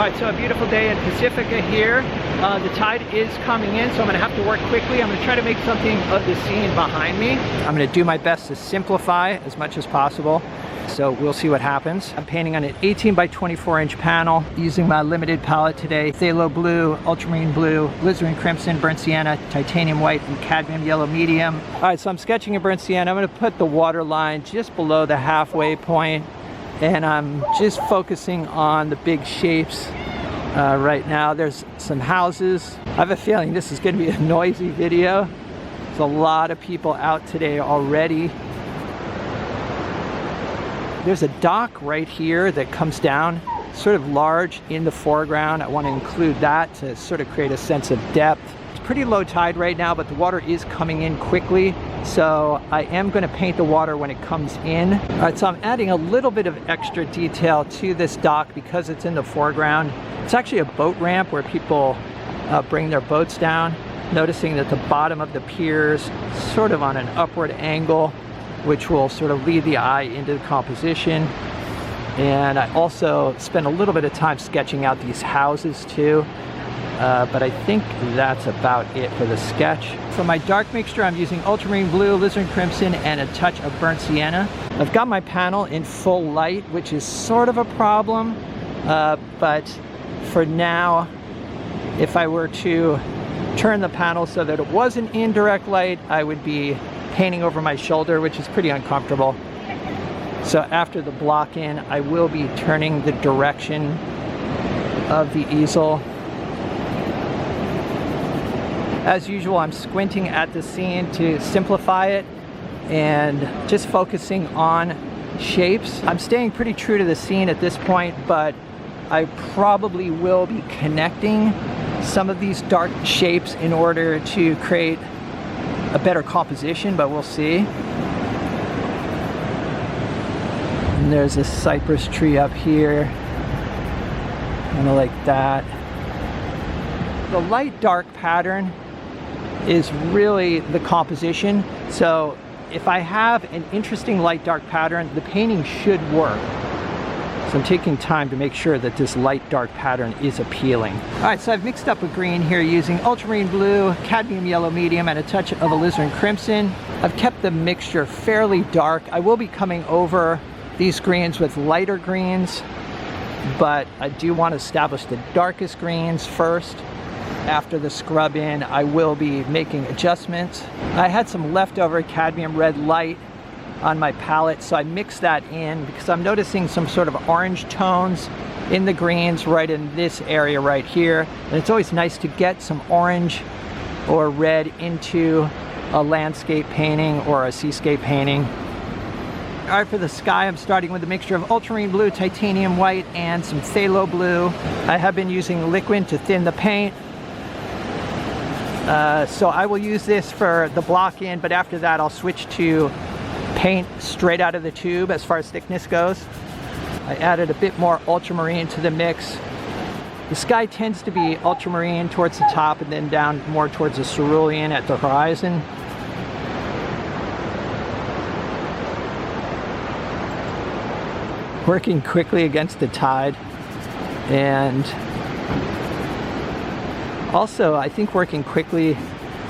Alright, so a beautiful day in Pacifica here. The tide is coming in, so I'm going to have to work quickly. I'm going to try to make something of the scene behind me. I'm going to do my best to simplify as much as possible. So we'll see what happens. I'm painting on an 18 by 24 inch panel using my limited palette today. Phthalo blue, ultramarine blue, alizarin crimson, burnt sienna, titanium white, and cadmium yellow medium. Alright, so I'm sketching a burnt sienna. I'm going to put the water line just below the halfway point. And I'm just focusing on the big shapes right now. There's some houses. I have a feeling this is going to be a noisy video. There's a lot of people out today already. There's a dock right here that comes down, sort of large in the foreground. I want to include that to sort of create a sense of depth. It's pretty low tide right now, but the water is coming in quickly. So I am going to paint the water when it comes in. All right, so I'm adding a little bit of extra detail to this dock because it's in the foreground. It's actually a boat ramp where people bring their boats down. Noticing that the bottom of the pier is sort of on an upward angle, which will sort of lead the eye into the composition. And I also spent a little bit of time sketching out these houses too. But I think that's about it for the sketch. For my dark mixture, I'm using ultramarine blue, alizarin crimson, and a touch of burnt sienna. I've got my panel in full light, which is sort of a problem. But for now, if I were to turn the panel so that it wasn't in direct light, I would be painting over my shoulder, which is pretty uncomfortable. So after the block in, I will be turning the direction of the easel. As usual, I'm squinting at the scene to simplify it and just focusing on shapes. I'm staying pretty true to the scene at this point, but I probably will be connecting some of these dark shapes in order to create a better composition, but we'll see. And there's a cypress tree up here, kind of like that. The light-dark pattern is really the composition. So if I have an interesting light-dark pattern, the painting should work. So I'm taking time to make sure that this light-dark pattern is appealing. All right, so I've mixed up a green here using ultramarine blue, cadmium yellow medium, and a touch of alizarin crimson. I've kept the mixture fairly dark. I will be coming over these greens with lighter greens, but I do want to establish the darkest greens first. After the scrub in, I will be making adjustments. I had some leftover cadmium red light on my palette, so I mixed that in because I'm noticing some sort of orange tones in the greens right in this area right here. And it's always nice to get some orange or red into a landscape painting or a seascape painting. All right, for the sky, I'm starting with a mixture of ultramarine blue, titanium white, and some phthalo blue. I have been using liquid to thin the paint. So I will use this for the block in, but after that I'll switch to paint straight out of the tube as far as thickness goes. I added a bit more ultramarine to the mix. The sky tends to be ultramarine towards the top and then down more towards the cerulean at the horizon. Working quickly against the tide, and also I think working quickly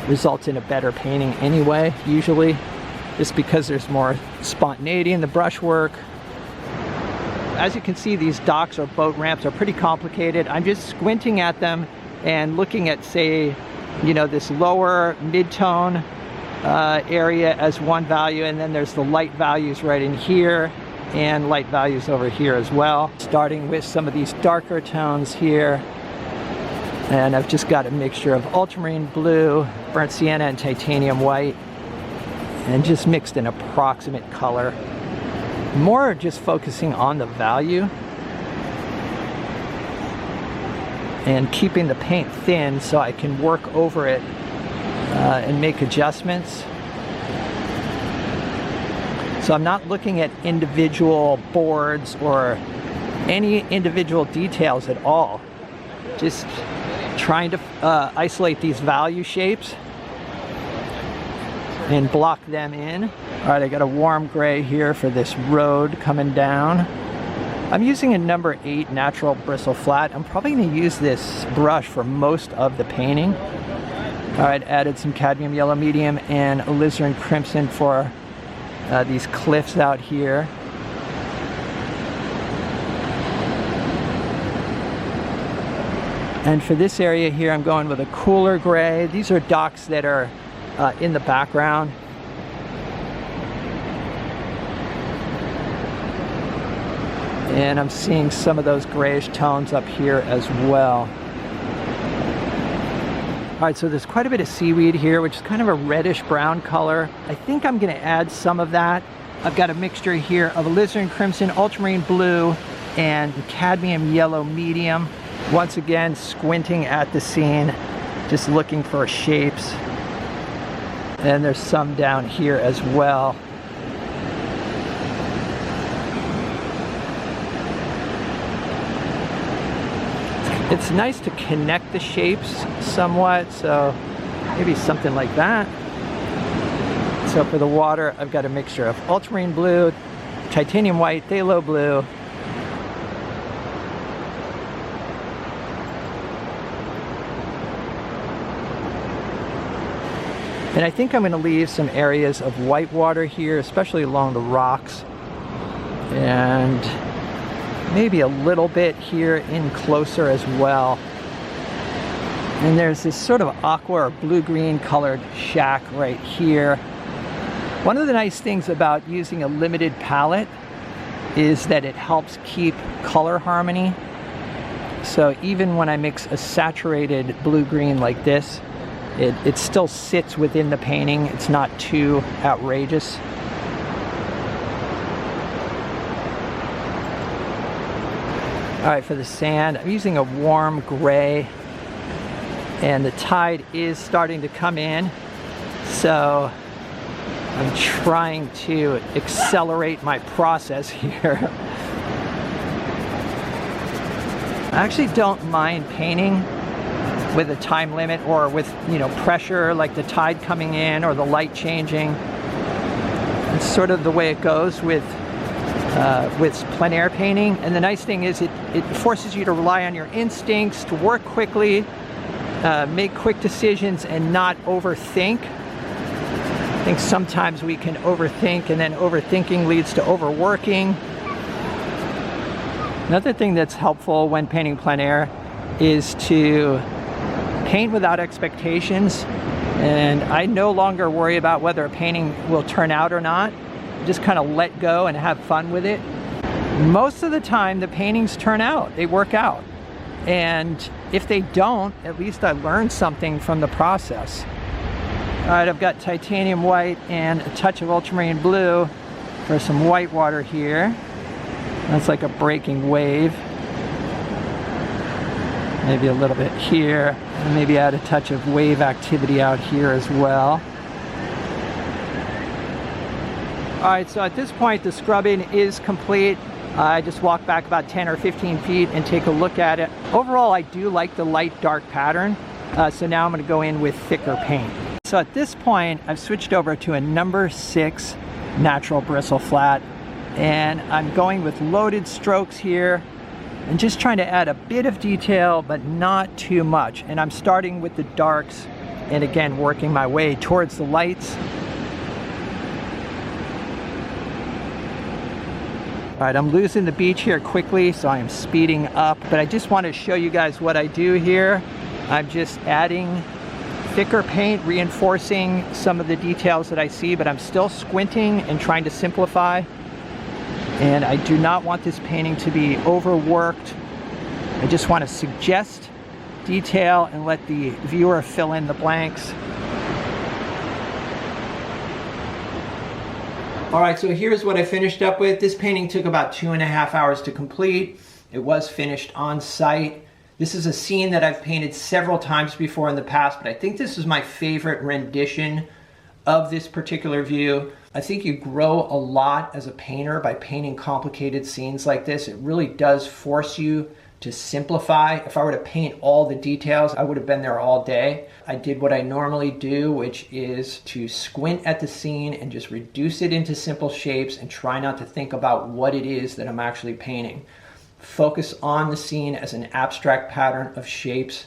results in a better painting anyway, usually, just because there's more spontaneity in the brushwork. As you can see, these docks or boat ramps are pretty complicated. I'm just squinting at them and looking at, say, you know, this lower mid-tone area as one value, and then there's the light values right in here and light values over here as well. Starting with some of these darker tones here. And I've just got a mixture of ultramarine blue, burnt sienna, and titanium white, and just mixed an approximate color. More just focusing on the value and keeping the paint thin so I can work over it and make adjustments. So I'm not looking at individual boards or any individual details at all. Just trying to isolate these value shapes and block them in. All right, I got a warm gray here for this road coming down. I'm using a number 8 natural bristle flat. I'm probably going to use this brush for most of the painting. All right, added some cadmium yellow medium and alizarin crimson for these cliffs out here. And for this area here, I'm going with a cooler gray. These are docks that are in the background. And I'm seeing some of those grayish tones up here as well. All right, so there's quite a bit of seaweed here, which is kind of a reddish brown color. I think I'm gonna add some of that. I've got a mixture here of alizarin crimson, ultramarine blue, and cadmium yellow medium. Once again, squinting at the scene, just looking for shapes. And there's some down here as well. It's nice to connect the shapes somewhat, so maybe something like that. So for the water, I've got a mixture of ultramarine blue, titanium white, phthalo blue, and I think I'm going to leave some areas of white water here, especially along the rocks, and maybe a little bit here in closer as well. And there's this sort of aqua or blue-green colored shack right here. One of the nice things about using a limited palette is that it helps keep color harmony. So even when I mix a saturated blue-green like this, it still sits within the painting. It's not too outrageous. All right, for the sand, I'm using a warm gray, and the tide is starting to come in, so I'm trying to accelerate my process here. I actually don't mind painting with a time limit or with, pressure, like the tide coming in or the light changing. It's sort of the way it goes with plein air painting. And the nice thing is it forces you to rely on your instincts, to work quickly, make quick decisions, and not overthink. I think sometimes we can overthink, and then overthinking leads to overworking. Another thing that's helpful when painting plein air is to paint without expectations, and I no longer worry about whether a painting will turn out or not. Just kind of let go and have fun with it. Most of the time the paintings turn out, they work out. And if they don't, at least I learned something from the process. All right, I've got titanium white and a touch of ultramarine blue for some white water here. That's like a breaking wave. Maybe a little bit here, and maybe add a touch of wave activity out here as well. All right, so at this point, the scrubbing is complete. I just walk back about 10 or 15 feet and take a look at it. Overall, I do like the light dark pattern. So now I'm gonna go in with thicker paint. So at this point, I've switched over to a number 6 natural bristle flat, and I'm going with loaded strokes here and just trying to add a bit of detail, but not too much. And I'm starting with the darks and again, working my way towards the lights. All right, I'm losing the beach here quickly, so I am speeding up, but I just want to show you guys what I do here. I'm just adding thicker paint, reinforcing some of the details that I see, but I'm still squinting and trying to simplify. And I do not want this painting to be overworked. I just want to suggest detail and let the viewer fill in the blanks. All right, so here's what I finished up with. This painting took about 2.5 hours to complete. It was finished on site. This is a scene that I've painted several times before in the past, but I think this is my favorite rendition of this particular view. I think you grow a lot as a painter by painting complicated scenes like this. It really does force you to simplify. If I were to paint all the details, I would have been there all day. I did what I normally do, which is to squint at the scene and just reduce it into simple shapes and try not to think about what it is that I'm actually painting. focus on the scene as an abstract pattern of shapes,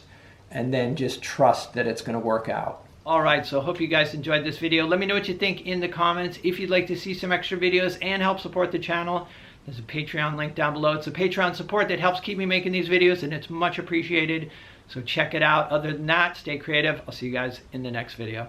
and then just trust that it's going to work out. All right, so hope you guys enjoyed this video. Let me know what you think in the comments. If you'd like to see some extra videos and help support the channel, there's a Patreon link down below. It's a Patreon support that helps keep me making these videos, and it's much appreciated. So check it out. Other than that, stay creative. I'll see you guys in the next video.